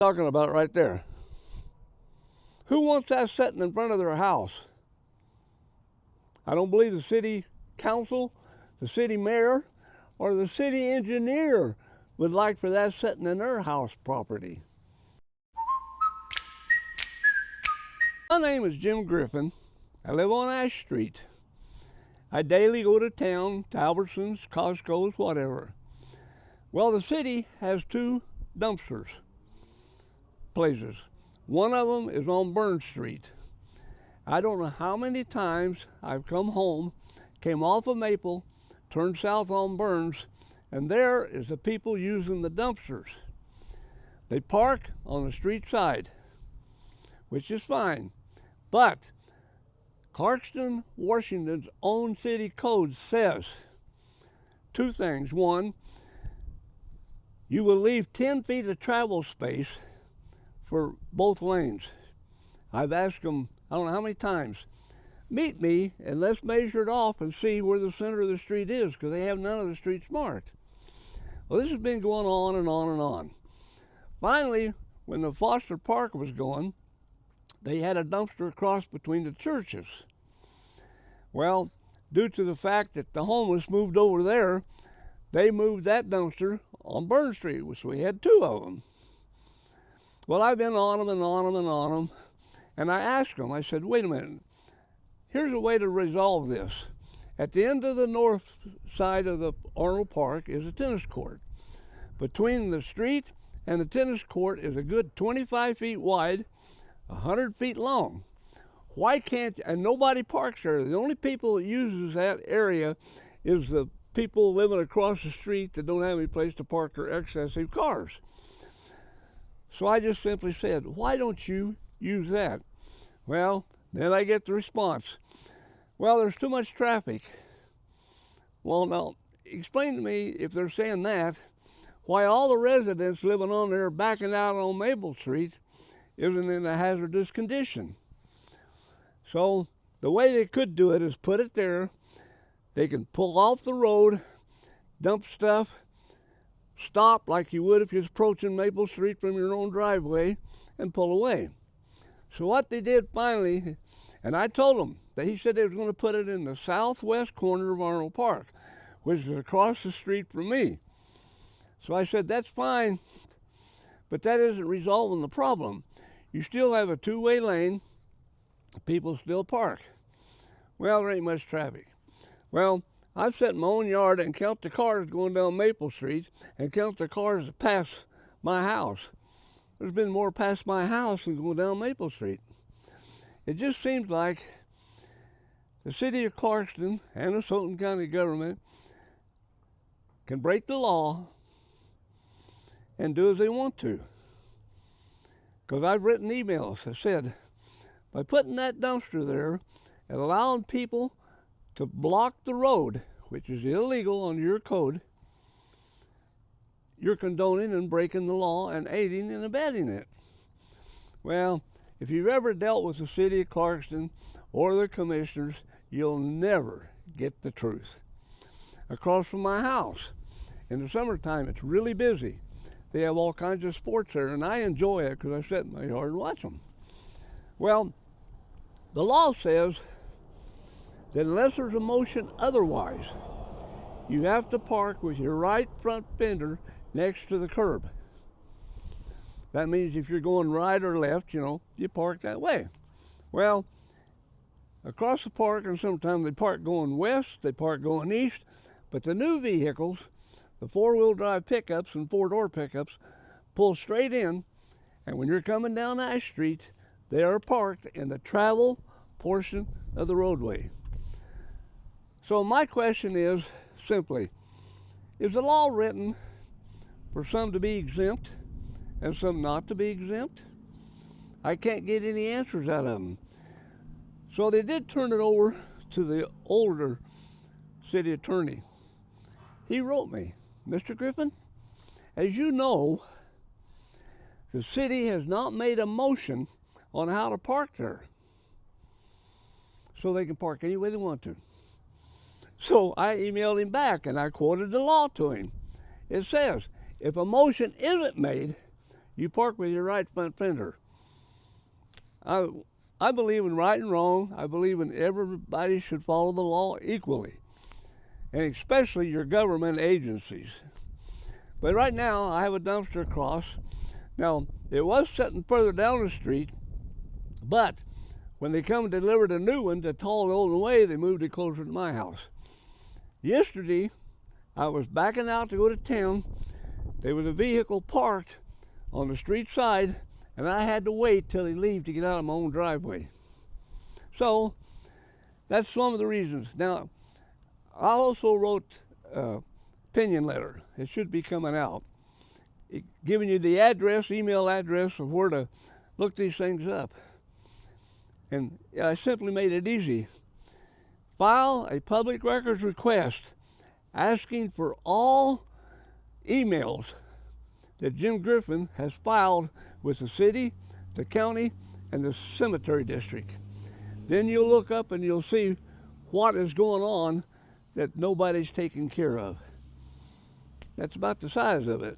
Talking about right there. Who wants that sitting in front of their house? I don't believe the city council, the city mayor, or the city engineer would like for that sitting in their house property. My name is Jim Griffin. I live on Ash Street. I daily go to town, to Albertsons, Costco's, whatever. Well, the city has two dumpsters places. One of them is on Burn Street. I don't know how many times I've come home, came off of Maple, turned south on Burns, and there is the people using the dumpsters. They park on the street side, which is fine. But Clarkston, Washington's own city code says two things. One, you will leave 10 feet of travel space for both lanes. I've asked them, I don't know how many times, meet me and let's measure it off and see where the center of the street is, because they have none of the streets marked. Well, this has been going on and on and on. Finally, when the Foster Park was going, they had a dumpster across between the churches. Well, due to the fact that the homeless moved over there, they moved that dumpster on Burn Street, so we had two of them. Well, I've been on them and on them and on them, and I asked them, I said, wait a minute, here's a way to resolve this. At the end of the north side of the Arnold Park is a tennis court. Between the street and the tennis court is a good 25 feet wide, 100 feet long. Why can't, and nobody parks there. The only people that uses that area is the people living across the street that don't have any place to park their excessive cars. So I just simply said, why don't you use that? Well, then I get the response, well, there's too much traffic. Well, now, explain to me, if they're saying that, why all the residents living on there backing out on Maple Street isn't in a hazardous condition. So the way they could do it is put it there. They can pull off the road, dump stuff, stop like you would if you was approaching Maple Street from your own driveway, and pull away. So what they did finally, and I told them, that he said they was going to put it in the southwest corner of Arnold Park, which is across the street from me. So I said, that's fine, but that isn't resolving the problem. You still have a two-way lane, people still park. Well, there ain't much traffic. Well, I've sat in my own yard and count the cars going down Maple Street and count the cars that pass my house. There's been more past my house than going down Maple Street. It just seems like the city of Clarkston and the Fulton County government can break the law and do as they want to. Because I've written emails that said, by putting that dumpster there and allowing people to block the road, which is illegal under your code, you're condoning and breaking the law and aiding and abetting it. Well, if you've ever dealt with the city of Clarkston or their commissioners, you'll never get the truth. Across from my house, in the summertime, it's really busy. They have all kinds of sports there, and I enjoy it because I sit in my yard and watch them. Well, the law says that unless there's a motion otherwise, you have to park with your right front fender next to the curb. That means if you're going right or left, you park that way. Well, across the park, and sometimes they park going west, they park going east, but the new vehicles, the four-wheel drive pickups and four-door pickups, pull straight in, and when you're coming down Ash Street, they are parked in the travel portion of the roadway. So my question is simply, is the law written for some to be exempt and some not to be exempt? I can't get any answers out of them. So they did turn it over to the older city attorney. He wrote me, Mr. Griffin, as you know, the city has not made a motion on how to park there. So they can park any way they want to. So I emailed him back and I quoted the law to him. It says, if a motion isn't made, You park with your right front fender. I believe in right and wrong. I believe in everybody should follow the law equally, and especially your government agencies. But right now, I have a dumpster across. Now, it was sitting further down the street, but when they come and delivered a new one to haul the old one away, they moved it closer to my house. Yesterday, I was backing out to go to town. There was a vehicle parked on the street side, and I had to wait till they leave to get out of my own driveway. So, that's some of the reasons. Now, I also wrote an opinion letter. It should be coming out, giving you the address, email address of where to look these things up. And I simply made it easy. File a public records request asking for all emails that Jim Griffin has filed with the city, the county, and the cemetery district. Then you'll look up and you'll see what is going on that nobody's taking care of. That's about the size of it.